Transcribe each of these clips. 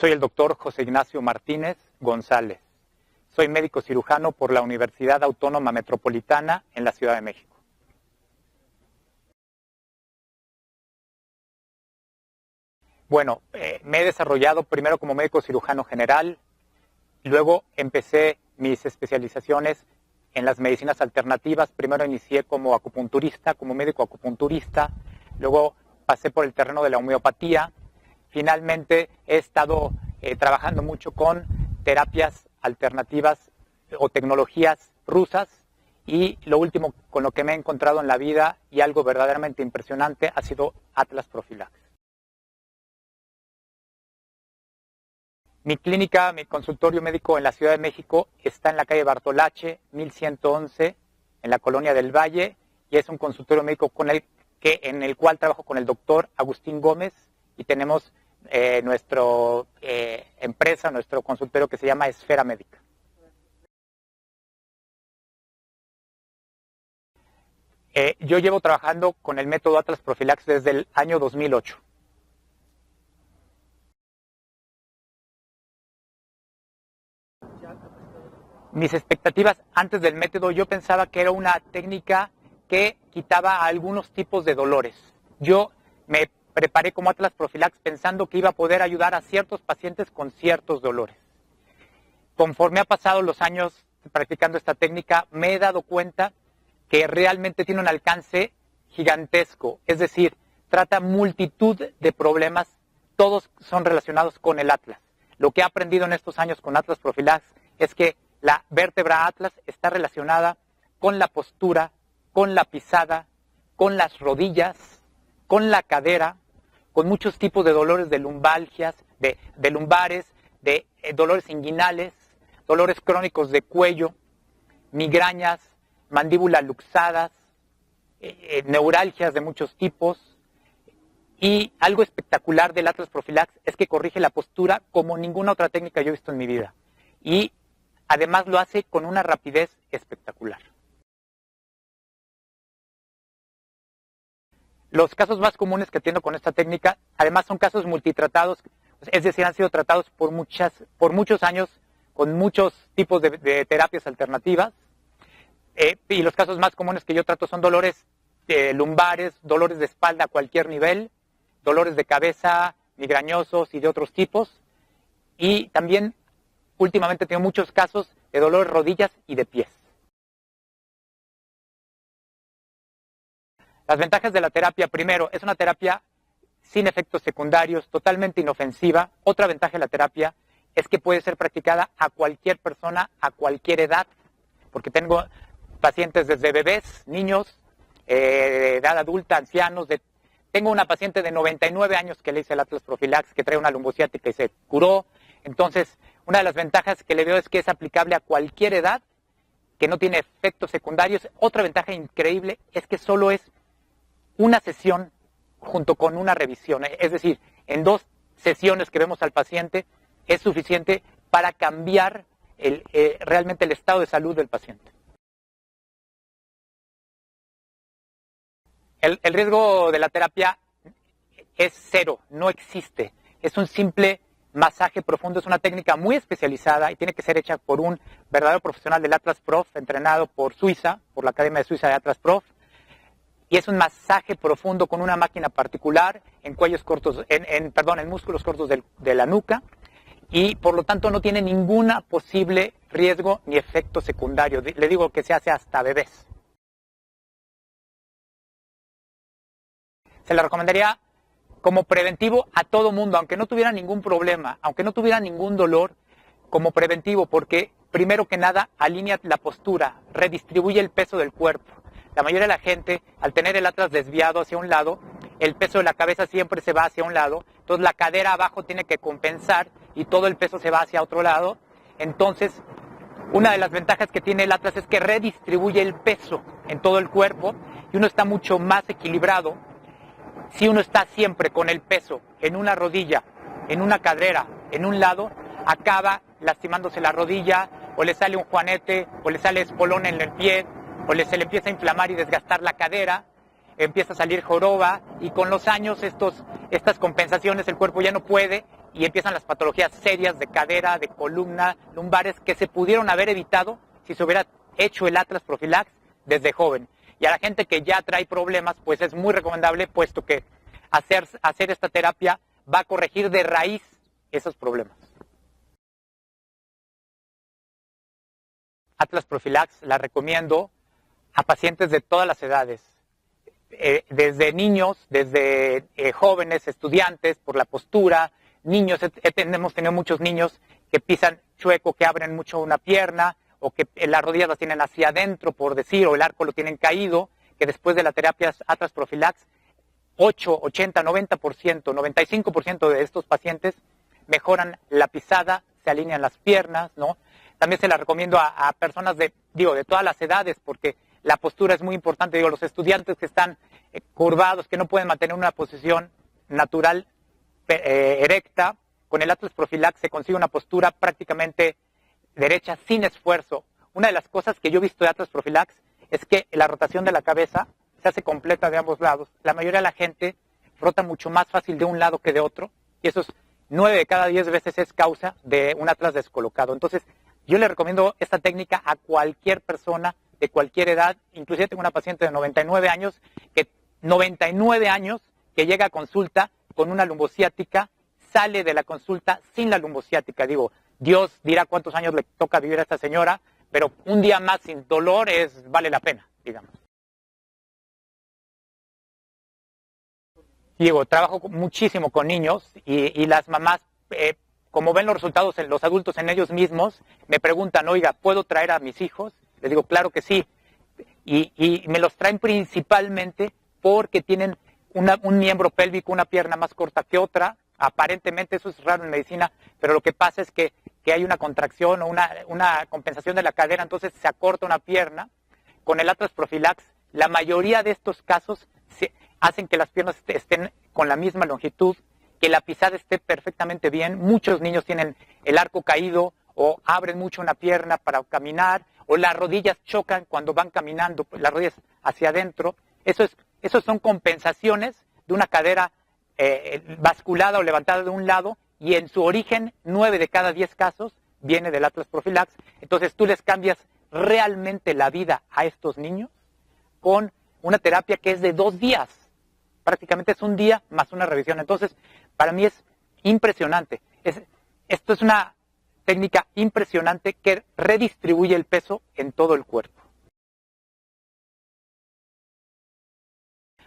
Soy el doctor José Ignacio Martínez González. Soy médico cirujano por la Universidad Autónoma Metropolitana en la Ciudad de México. Bueno, me he desarrollado primero como médico cirujano general, luego empecé mis especializaciones en las medicinas alternativas. Primero inicié como acupunturista, como médico acupunturista, luego pasé por el terreno de la homeopatía. Finalmente he estado trabajando mucho con terapias alternativas o tecnologías rusas, y lo último con lo que me he encontrado en la vida y algo verdaderamente impresionante ha sido Atlas Profilax. Mi clínica, mi consultorio médico en la Ciudad de México está en la calle Bartolache, 1111, en la Colonia del Valle, y es un consultorio médico en el cual trabajo con el doctor Agustín Gómez, y tenemos nuestra empresa, nuestro consultorio que se llama Esfera Médica. Yo llevo trabajando con el método Atlas Profilax desde el año 2008. Mis expectativas antes del método, yo pensaba que era una técnica que quitaba algunos tipos de dolores. Yo me preparé como Atlas Profilax pensando que iba a poder ayudar a ciertos pacientes con ciertos dolores. Conforme ha pasado los años practicando esta técnica, me he dado cuenta que realmente tiene un alcance gigantesco. Es decir, trata multitud de problemas, todos son relacionados con el Atlas. Lo que he aprendido en estos años con Atlas Profilax es que la vértebra Atlas está relacionada con la postura, con la pisada, con las rodillas, con la cadera, con muchos tipos de dolores de lumbalgias, de lumbares, de dolores inguinales, dolores crónicos de cuello, migrañas, mandíbula luxadas, neuralgias de muchos tipos. Y algo espectacular del Atlas Profilax es que corrige la postura como ninguna otra técnica yo he visto en mi vida. Y además lo hace con una rapidez espectacular. Los casos más comunes que atiendo con esta técnica, además son casos multitratados, es decir, han sido tratados por muchos años con muchos tipos de terapias alternativas. Y los casos más comunes que yo trato son dolores lumbares, dolores de espalda a cualquier nivel, dolores de cabeza, migrañosos y de otros tipos. Y también últimamente tengo muchos casos de dolor de rodillas y de pies. Las ventajas de la terapia: primero, es una terapia sin efectos secundarios, totalmente inofensiva. Otra ventaja de la terapia es que puede ser practicada a cualquier persona, a cualquier edad, porque tengo pacientes desde bebés, niños, de edad adulta, ancianos. Tengo una paciente de 99 años que le hice el Atlas Profilax, que trae una lumbociática y se curó. Entonces, una de las ventajas que le veo es que es aplicable a cualquier edad, que no tiene efectos secundarios. Otra ventaja increíble es que solo es una sesión junto con una revisión. Es decir, en 2 sesiones que vemos al paciente es suficiente para cambiar realmente el estado de salud del paciente. El riesgo de la terapia es cero, no existe. Es un simple masaje profundo, es una técnica muy especializada y tiene que ser hecha por un verdadero profesional del Atlas Prof, entrenado por Suiza, por la Academia de Suiza de Atlas Prof. Y es un masaje profundo con una máquina particular en cuellos cortos, en músculos cortos de la nuca, y por lo tanto no tiene ningún posible riesgo ni efecto secundario. Le digo que se hace hasta bebés. Se le recomendaría como preventivo a todo mundo, aunque no tuviera ningún problema, aunque no tuviera ningún dolor, como preventivo, porque primero que nada alinea la postura, redistribuye el peso del cuerpo. La mayoría de la gente, al tener el Atlas desviado hacia un lado, el peso de la cabeza siempre se va hacia un lado, entonces la cadera abajo tiene que compensar y todo el peso se va hacia otro lado. Entonces, una de las ventajas que tiene el Atlas es que redistribuye el peso en todo el cuerpo y uno está mucho más equilibrado. Si uno está siempre con el peso en una rodilla, en una cadera, en un lado, acaba lastimándose la rodilla, o le sale un juanete, o le sale espolón en el pie, o se le empieza a inflamar y desgastar la cadera, empieza a salir joroba, y con los años estas compensaciones el cuerpo ya no puede y empiezan las patologías serias de cadera, de columna, lumbares, que se pudieron haber evitado si se hubiera hecho el Atlas Profilax desde joven. Y a la gente que ya trae problemas, pues es muy recomendable, puesto que hacer esta terapia va a corregir de raíz esos problemas. Atlas Profilax la recomiendo a pacientes de todas las edades, desde niños, desde jóvenes, estudiantes, por la postura, niños, hemos tenido muchos niños que pisan chueco, que abren mucho una pierna, o que las rodillas las tienen hacia adentro, por decir, o el arco lo tienen caído, que después de la terapia Atlas Profilax, 8, 80, 90%, 95% de estos pacientes mejoran la pisada, se alinean las piernas, ¿no? También se la recomiendo a personas de todas las edades, porque la postura es muy importante. Los estudiantes que están curvados, que no pueden mantener una posición natural erecta, con el Atlas Profilax se consigue una postura prácticamente derecha sin esfuerzo. Una de las cosas que yo he visto de Atlas Profilax es que la rotación de la cabeza se hace completa de ambos lados. La mayoría de la gente rota mucho más fácil de un lado que de otro, y eso es 9 de cada 10 veces es causa de un Atlas descolocado. Entonces, yo le recomiendo esta técnica a cualquier persona de cualquier edad. Inclusive tengo una paciente de 99 años que llega a consulta con una lumbociática, sale de la consulta sin la lumbociática. Dios dirá cuántos años le toca vivir a esta señora, pero un día más sin dolor vale la pena, digamos. Trabajo muchísimo con niños y las mamás, como ven los resultados en los adultos en ellos mismos, me preguntan, oiga, ¿puedo traer a mis hijos? Les digo, claro que sí. Y me los traen principalmente porque tienen un miembro pélvico, una pierna más corta que otra. Aparentemente eso es raro en medicina, pero lo que pasa es que hay una contracción o una compensación de la cadera, entonces se acorta una pierna. Con el Atlas Profilax, la mayoría de estos casos hacen que las piernas estén con la misma longitud, que la pisada esté perfectamente bien. Muchos niños tienen el arco caído o abren mucho una pierna para caminar, o las rodillas chocan cuando van caminando, las rodillas hacia adentro. Esos son compensaciones de una cadera basculada o levantada de un lado, y en su origen 9 de cada 10 casos viene del Atlas Profilax. Entonces tú les cambias realmente la vida a estos niños con una terapia que es de 2 días. Prácticamente es un día más una revisión. Entonces, para mí es impresionante. Esto es una técnica impresionante que redistribuye el peso en todo el cuerpo.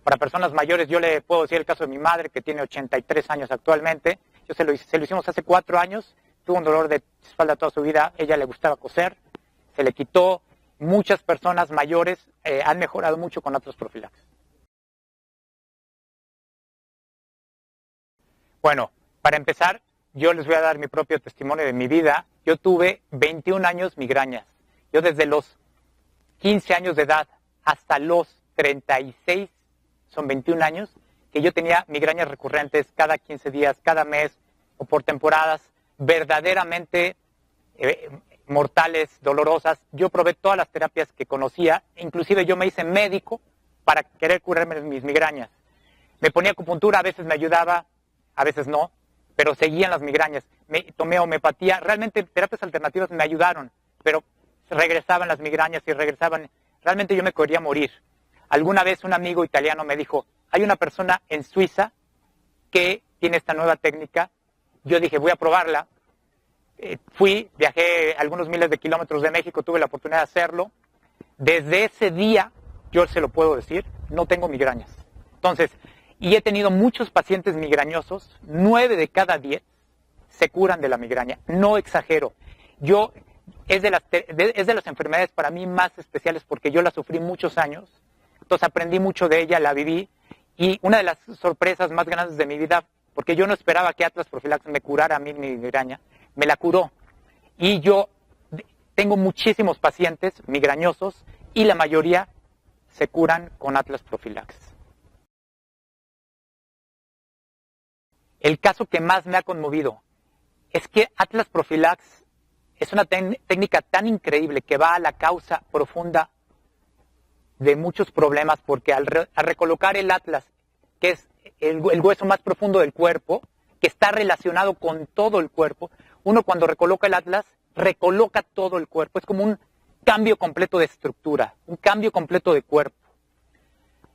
Para personas mayores, yo le puedo decir el caso de mi madre, que tiene 83 años actualmente. Yo se lo hicimos hace 4 años. Tuvo un dolor de espalda toda su vida. Ella le gustaba coser. Se le quitó. Muchas personas mayores han mejorado mucho con Atlas Profilax. Bueno, para empezar, yo les voy a dar mi propio testimonio de mi vida. Yo tuve 21 años migrañas. Yo desde los 15 años de edad hasta los 36, son 21 años, que yo tenía migrañas recurrentes cada 15 días, cada mes o por temporadas, verdaderamente mortales, dolorosas. Yo probé todas las terapias que conocía, inclusive yo me hice médico para querer curarme mis migrañas. Me ponía acupuntura, a veces me ayudaba, a veces no, pero seguían las migrañas. Tomé homeopatía, realmente terapias alternativas me ayudaron, pero regresaban las migrañas y regresaban. Realmente yo me quería morir. Alguna vez un amigo italiano me dijo, hay una persona en Suiza que tiene esta nueva técnica. Yo dije, voy a probarla. Viajé algunos miles de kilómetros de México, tuve la oportunidad de hacerlo. Desde ese día, yo se lo puedo decir, no tengo migrañas. Entonces, y he tenido muchos pacientes migrañosos, 9 de cada 10 se curan de la migraña. No exagero. Es de las enfermedades para mí más especiales porque yo la sufrí muchos años. Entonces aprendí mucho de ella, la viví. Y una de las sorpresas más grandes de mi vida, porque yo no esperaba que Atlas Profilax me curara a mí mi migraña, me la curó. Y yo tengo muchísimos pacientes migrañosos y la mayoría se curan con Atlas Profilax. El caso que más me ha conmovido es que Atlas Profilax es una técnica tan increíble que va a la causa profunda de muchos problemas, porque al recolocar el Atlas, que es el hueso más profundo del cuerpo, que está relacionado con todo el cuerpo. Uno cuando recoloca el atlas, recoloca todo el cuerpo. Es como un cambio completo de estructura, un cambio completo de cuerpo.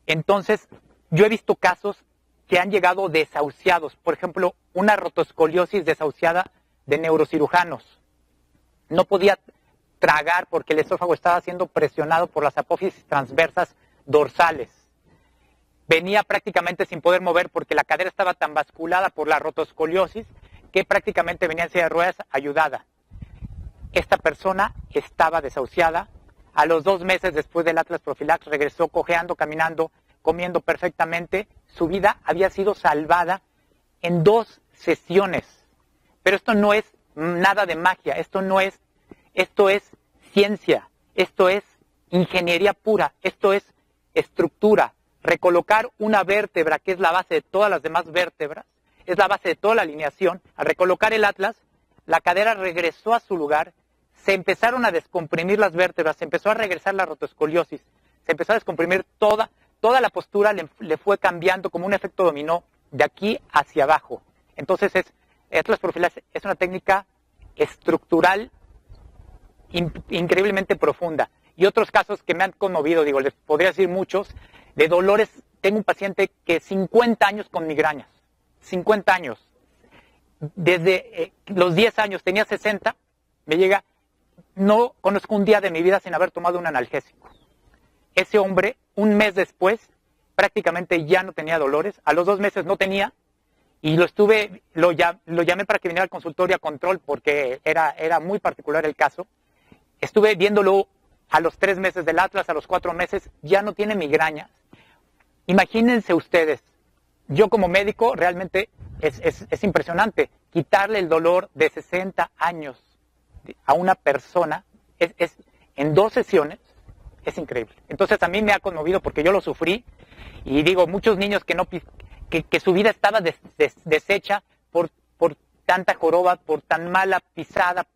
Entonces, yo he visto casos que han llegado desahuciados. Por ejemplo, una rotoscoliosis desahuciada de neurocirujanos. No podía tragar porque el esófago estaba siendo presionado por las apófisis transversas dorsales. Venía prácticamente sin poder mover porque la cadera estaba tan basculada por la rotoscoliosis que prácticamente venía en silla de ruedas ayudada. Esta persona estaba desahuciada. A los 2 meses después del Atlas Profilax regresó cojeando, caminando, comiendo perfectamente. Su vida había sido salvada en 2 sesiones. Pero esto no es nada de magia, esto es ciencia, esto es ingeniería pura, esto es estructura. Recolocar una vértebra, que es la base de todas las demás vértebras, es la base de toda la alineación. Al recolocar el atlas, la cadera regresó a su lugar, se empezaron a descomprimir las vértebras, se empezó a regresar la rotoscoliosis, se empezó a descomprimir toda la postura, le fue cambiando como un efecto dominó de aquí hacia abajo. Entonces Atlas Profilax es una técnica estructural increíblemente profunda. Y otros casos que me han conmovido, les podría decir muchos, de dolores. Tengo un paciente que 50 años con migrañas, 50 años. Desde los 10 años, tenía 60, me llega, no conozco un día de mi vida sin haber tomado un analgésico. Ese hombre, un mes después, prácticamente ya no tenía dolores, a los 2 meses no tenía, y lo llamé para que viniera al consultorio a control porque era muy particular el caso. Estuve viéndolo a los 3 meses del Atlas, a los 4 meses, ya no tiene migrañas. Imagínense ustedes, yo como médico realmente es impresionante, quitarle el dolor de 60 años a una persona en 2 sesiones, es increíble. Entonces a mí me ha conmovido porque yo lo sufrí y digo, muchos niños que su vida estaba deshecha por tanta joroba, por tan mala pisada,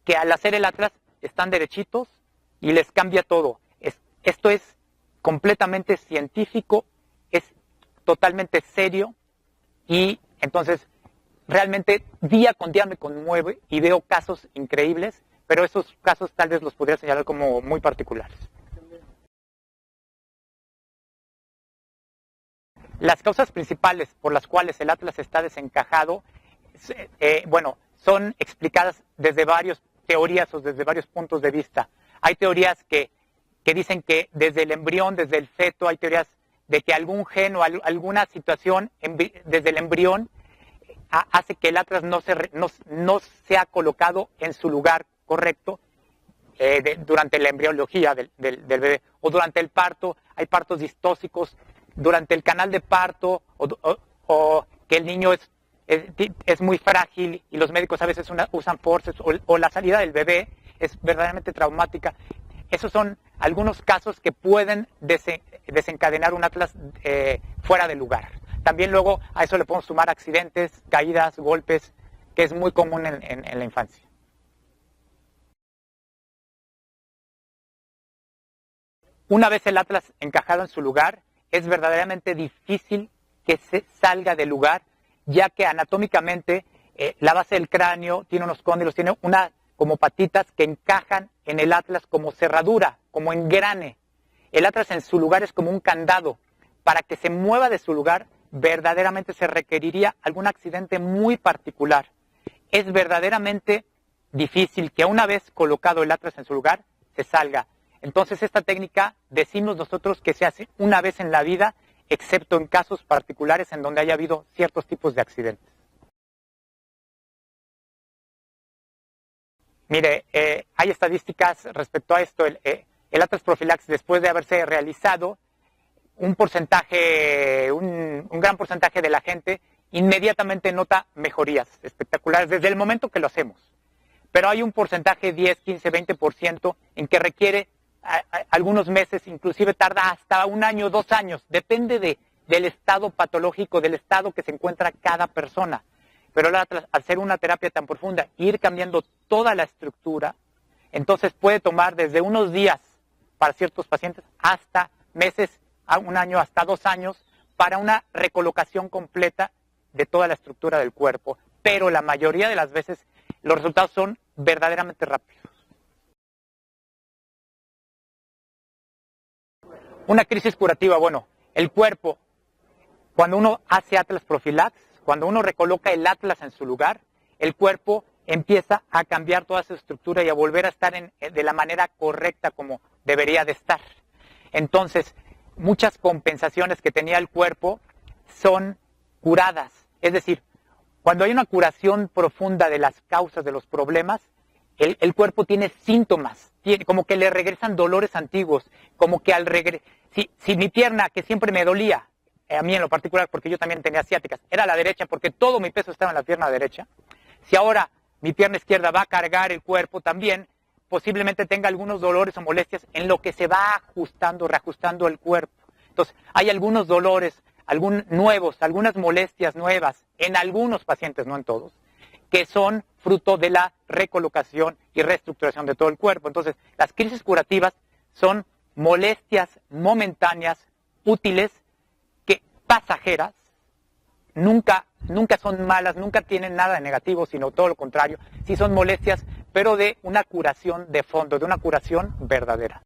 que al hacer el Atlas están derechitos y les cambia todo. Esto es completamente científico, es totalmente serio y entonces realmente día con día me conmueve y veo casos increíbles, pero esos casos tal vez los podría señalar como muy particulares. Las causas principales por las cuales el Atlas está desencajado, son explicadas desde varias teorías o desde varios puntos de vista. Hay teorías que dicen que desde el embrión, desde el feto, hay teorías de que algún gen o alguna situación desde el embrión hace que el Atlas no sea colocado en su lugar correcto durante la embriología del bebé o durante el parto. Hay partos distóxicos durante el canal de parto o que el niño es muy frágil y los médicos a veces usan forceps o la salida del bebé es verdaderamente traumática. Esos son algunos casos que pueden desencadenar un Atlas fuera de lugar. También luego a eso le podemos sumar accidentes, caídas, golpes, que es muy común en la infancia. Una vez el Atlas encajado en su lugar, es verdaderamente difícil que se salga del lugar, ya que anatómicamente la base del cráneo tiene unos cóndilos, tiene como patitas que encajan en el Atlas como cerradura, como engrane. El Atlas en su lugar es como un candado. Para que se mueva de su lugar, verdaderamente se requeriría algún accidente muy particular. Es verdaderamente difícil que una vez colocado el Atlas en su lugar, se salga. Entonces esta técnica decimos nosotros que se hace una vez en la vida, excepto en casos particulares en donde haya habido ciertos tipos de accidentes. Mire, hay estadísticas respecto a esto. El Atlas Profilax, después de haberse realizado, un gran porcentaje de la gente inmediatamente nota mejorías espectaculares desde el momento que lo hacemos. Pero hay un porcentaje, 10, 15, 20%, en que requiere algunos meses, inclusive tarda hasta 1 año, 2 años, depende del estado patológico, del estado que se encuentra cada persona. Pero al ser una terapia tan profunda, ir cambiando toda la estructura, entonces puede tomar desde unos días para ciertos pacientes hasta meses, a 1 año, hasta 2 años, para una recolocación completa de toda la estructura del cuerpo, pero la mayoría de las veces los resultados son verdaderamente rápidos. Una crisis curativa, bueno, el cuerpo, cuando uno hace Atlas Profilax, cuando uno recoloca el Atlas en su lugar, el cuerpo empieza a cambiar toda su estructura y a volver a estar de la manera correcta como debería de estar. Entonces, muchas compensaciones que tenía el cuerpo son curadas. Es decir, cuando hay una curación profunda de las causas de los problemas, el cuerpo tiene síntomas, como que le regresan dolores antiguos, como que al regresar, si mi pierna, que siempre me dolía, a mí en lo particular, porque yo también tenía ciáticas, era la derecha, porque todo mi peso estaba en la pierna derecha, si ahora mi pierna izquierda va a cargar el cuerpo también, posiblemente tenga algunos dolores o molestias en lo que se va ajustando, reajustando el cuerpo. Entonces, hay algunos dolores, algunas molestias nuevas en algunos pacientes, no en todos, que son fruto de la recolocación y reestructuración de todo el cuerpo. Entonces, las crisis curativas son molestias momentáneas, útiles, pasajeras, nunca son malas, nunca tienen nada de negativo, sino todo lo contrario. Sí son molestias, pero de una curación de fondo, de una curación verdadera.